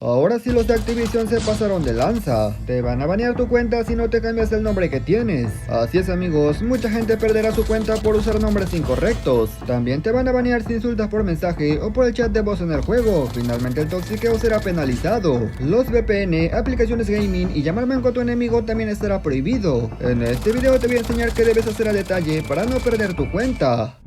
Ahora sí los de Activision se pasaron de lanza. Te van a banear tu cuenta si no te cambias el nombre que tienes. Así es amigos, mucha gente perderá su cuenta por usar nombres incorrectos. También te van a banear si insultas por mensaje o por el chat de voz en el juego. Finalmente el toxiqueo será penalizado. Los VPN, aplicaciones gaming y llamar manco a tu enemigo también estará prohibido. En este video te voy a enseñar qué debes hacer a detalle para no perder tu cuenta.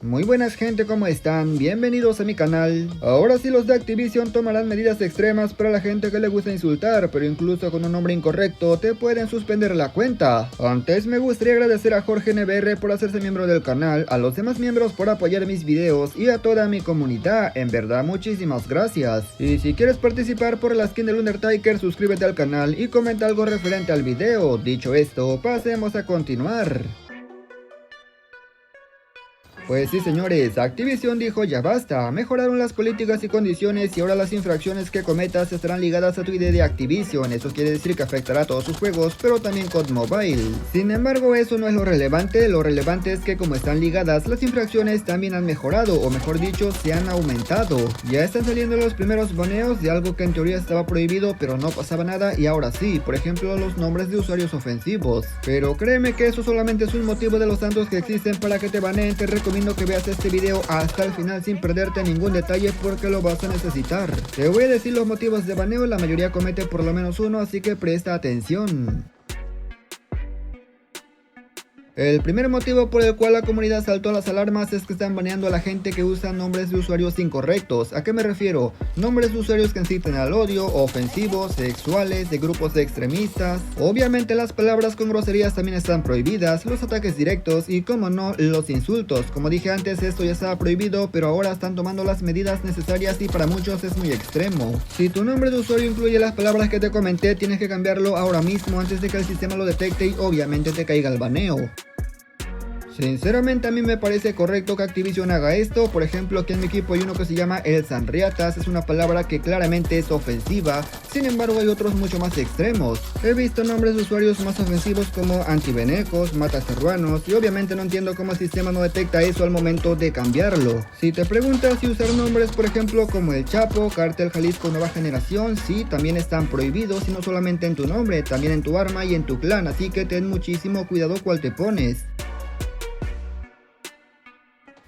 Muy buenas gente, ¿cómo están? Bienvenidos a mi canal. Ahora sí los de Activision tomarán medidas extremas para la gente que le gusta insultar, pero incluso con un nombre incorrecto te pueden suspender la cuenta. Antes me gustaría agradecer a Jorge NBR por hacerse miembro del canal, a los demás miembros por apoyar mis videos y a toda mi comunidad, en verdad muchísimas gracias. Y si quieres participar por la skin del Undertaker, suscríbete al canal y comenta algo referente al video. Dicho esto, pasemos a continuar. Pues sí señores, Activision dijo ya basta, mejoraron las políticas y condiciones y ahora las infracciones que cometas estarán ligadas a tu ID de Activision. Eso quiere decir que afectará a todos sus juegos, pero también COD Mobile. Sin embargo, eso no es lo relevante es que como están ligadas, las infracciones también han mejorado, o mejor dicho, se han aumentado. Ya están saliendo los primeros baneos de algo que en teoría estaba prohibido, pero no pasaba nada y ahora sí, por ejemplo los nombres de usuarios ofensivos. Pero créeme que eso solamente es un motivo de los tantos que existen para que te baneen. Te recomiendo que veas este video hasta el final sin perderte ningún detalle porque lo vas a necesitar. Te voy a decir los motivos de baneo, la mayoría comete por lo menos uno, así que presta atención. El primer motivo por el cual la comunidad saltó las alarmas es que están baneando a la gente que usa nombres de usuarios incorrectos. ¿A qué me refiero? Nombres de usuarios que inciten al odio, ofensivos, sexuales, de grupos extremistas. Obviamente las palabras con groserías también están prohibidas, los ataques directos y como no, los insultos. Como dije antes, esto ya estaba prohibido, pero ahora están tomando las medidas necesarias y para muchos es muy extremo. Si tu nombre de usuario incluye las palabras que te comenté, tienes que cambiarlo ahora mismo antes de que el sistema lo detecte y obviamente te caiga el baneo. Sinceramente a mí me parece correcto que Activision haga esto. Por ejemplo, aquí en mi equipo hay uno que se llama El Sanriatas, es una palabra que claramente es ofensiva, sin embargo hay otros mucho más extremos. He visto nombres de usuarios más ofensivos como antivenecos, matacerruanos y obviamente no entiendo cómo el sistema no detecta eso al momento de cambiarlo. Si te preguntas si usar nombres por ejemplo como El Chapo, Cártel Jalisco Nueva Generación, sí, también están prohibidos y no solamente en tu nombre, también en tu arma y en tu clan, así que ten muchísimo cuidado cuál te pones.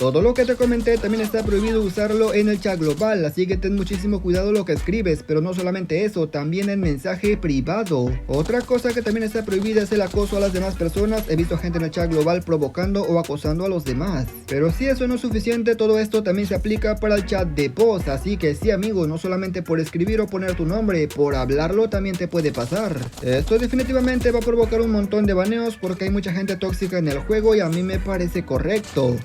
Todo lo que te comenté también está prohibido usarlo en el chat global, así que ten muchísimo cuidado lo que escribes, pero no solamente eso, también en mensaje privado. Otra cosa que también está prohibida es el acoso a las demás personas. He visto gente en el chat global provocando o acosando a los demás. Pero si eso no es suficiente, todo esto también se aplica para el chat de voz, así que sí amigo, no solamente por escribir o poner tu nombre, por hablarlo también te puede pasar. Esto definitivamente va a provocar un montón de baneos porque hay mucha gente tóxica en el juego y a mí me parece correcto.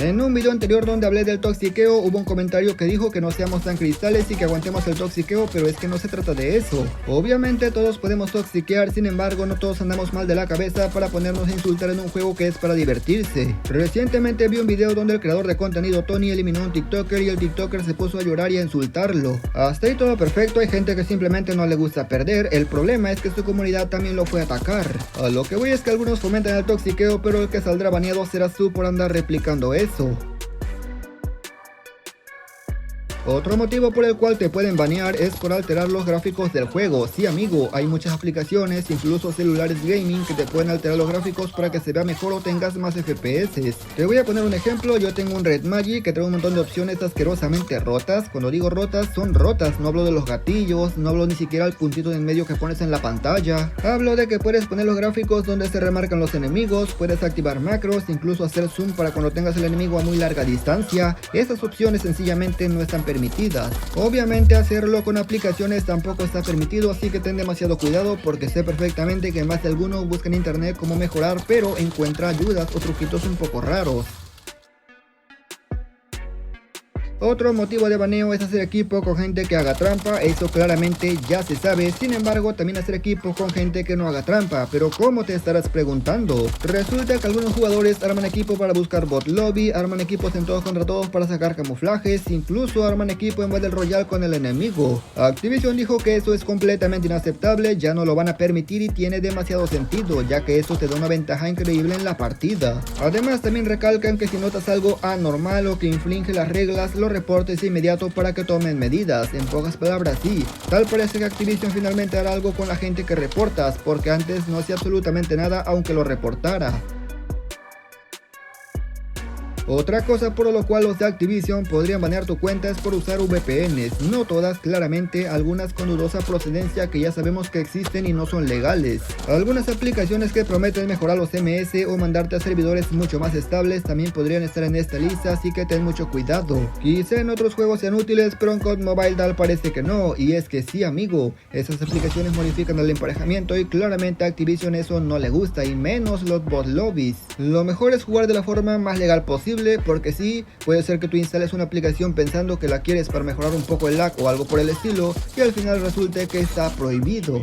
En un video anterior donde hablé del toxiqueo hubo un comentario que dijo que no seamos tan cristales y que aguantemos el toxiqueo, pero es que no se trata de eso. Obviamente todos podemos toxiquear, sin embargo no todos andamos mal de la cabeza para ponernos a insultar en un juego que es para divertirse. Recientemente vi un video donde el creador de contenido Tony eliminó a un tiktoker y el tiktoker se puso a llorar y a insultarlo. Hasta ahí todo perfecto, hay gente que simplemente no le gusta perder, el problema es que su comunidad también lo fue a atacar. A lo que voy es que algunos fomentan el toxiqueo, pero el que saldrá baneado serás tú por andar replicando eso. Otro motivo por el cual te pueden banear es por alterar los gráficos del juego. Sí amigo, hay muchas aplicaciones, incluso celulares gaming, que te pueden alterar los gráficos para que se vea mejor o tengas más FPS. Te voy a poner un ejemplo, yo tengo un Red Magic que trae un montón de opciones asquerosamente rotas. Cuando digo rotas, son rotas, no hablo de los gatillos, no hablo ni siquiera del puntito en medio que pones en la pantalla. Hablo de que puedes poner los gráficos donde se remarcan los enemigos, puedes activar macros, incluso hacer zoom para cuando tengas el enemigo a muy larga distancia. Esas opciones sencillamente no están permitidas. Obviamente hacerlo con aplicaciones tampoco está permitido, así que ten demasiado cuidado porque sé perfectamente que más de alguno busca en internet cómo mejorar, pero encuentra ayudas o truquitos un poco raros. Otro motivo de baneo es hacer equipo con gente que haga trampa, eso claramente ya se sabe. Sin embargo, también hacer equipo con gente que no haga trampa. Pero ¿cómo te estarás preguntando? Resulta que algunos jugadores arman equipo para buscar bot lobby, arman equipos en todos contra todos para sacar camuflajes, incluso arman equipo en Battle Royale con el enemigo. Activision dijo que eso es completamente inaceptable, ya no lo van a permitir y tiene demasiado sentido, ya que eso te da una ventaja increíble en la partida. Además, también recalcan que si notas algo anormal o que infringe las reglas, lo reportes de inmediato para que tomen medidas. En pocas palabras, sí, tal parece que Activision finalmente hará algo con la gente que reportas, porque antes no hacía absolutamente nada aunque lo reportara. Otra cosa por lo cual los de Activision podrían banear tu cuenta es por usar VPNs, no todas claramente, algunas con dudosa procedencia que ya sabemos que existen y no son legales. Algunas aplicaciones que prometen mejorar los MS o mandarte a servidores mucho más estables también podrían estar en esta lista, así que ten mucho cuidado. Quizá en otros juegos sean útiles, pero en COD Mobile tal parece que no, y es que sí amigo, esas aplicaciones modifican el emparejamiento y claramente a Activision eso no le gusta, y menos los bot lobbies. Lo mejor es jugar de la forma más legal posible, porque sí, puede ser que tú instales una aplicación pensando que la quieres para mejorar un poco el lag o algo por el estilo, y al final resulte que está prohibido.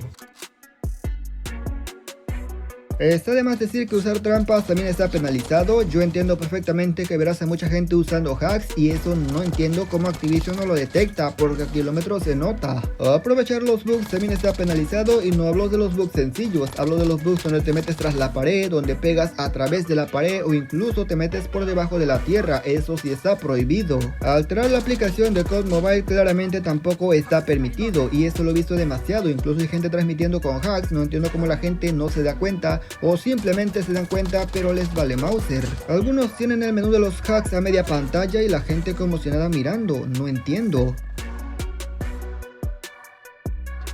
Está de más decir que usar trampas también está penalizado. Yo entiendo perfectamente que verás a mucha gente usando hacks y eso no entiendo cómo Activision no lo detecta, porque a kilómetros se nota. Aprovechar los bugs también está penalizado, y no hablo de los bugs sencillos, hablo de los bugs donde te metes tras la pared, donde pegas a través de la pared o incluso te metes por debajo de la tierra, eso sí está prohibido. Alterar la aplicación de COD Mobile claramente tampoco está permitido, y eso lo he visto demasiado, incluso hay gente transmitiendo con hacks, no entiendo cómo la gente no se da cuenta o simplemente se dan cuenta pero les vale Mauser. Algunos tienen el menú de los hacks a media pantalla y la gente como si nada mirando, no entiendo.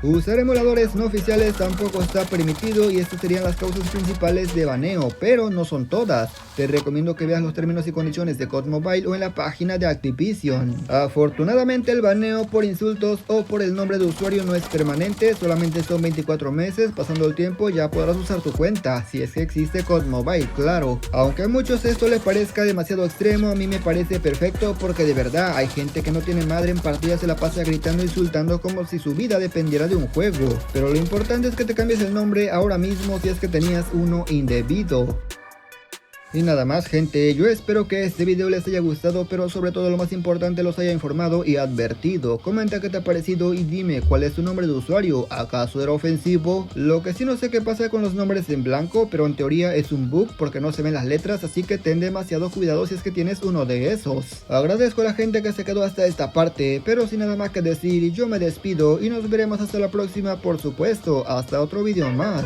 Usar emuladores no oficiales tampoco está permitido y estas serían las causas principales de baneo, pero no son todas. Te recomiendo que veas los términos y condiciones de COD Mobile o en la página de Activision. Afortunadamente el baneo por insultos o por el nombre de usuario no es permanente, solamente son 24 meses, pasando el tiempo ya podrás usar tu cuenta, si es que existe COD Mobile, claro. Aunque a muchos esto les parezca demasiado extremo, a mí me parece perfecto porque de verdad hay gente que no tiene madre en partida, se la pasa gritando e insultando como si su vida dependiera de un juego. Pero lo importante es que te cambies el nombre ahora mismo si es que tenías uno indebido. Y nada más gente, yo espero que este video les haya gustado, pero sobre todo lo más importante los haya informado y advertido. Comenta qué te ha parecido y dime cuál es tu nombre de usuario, ¿acaso era ofensivo? Lo que sí no sé qué pasa con los nombres en blanco, pero en teoría es un bug porque no se ven las letras, así que ten demasiado cuidado si es que tienes uno de esos. Agradezco a la gente que se quedó hasta esta parte, pero sin nada más que decir, yo me despido y nos veremos hasta la próxima, por supuesto, hasta otro video más.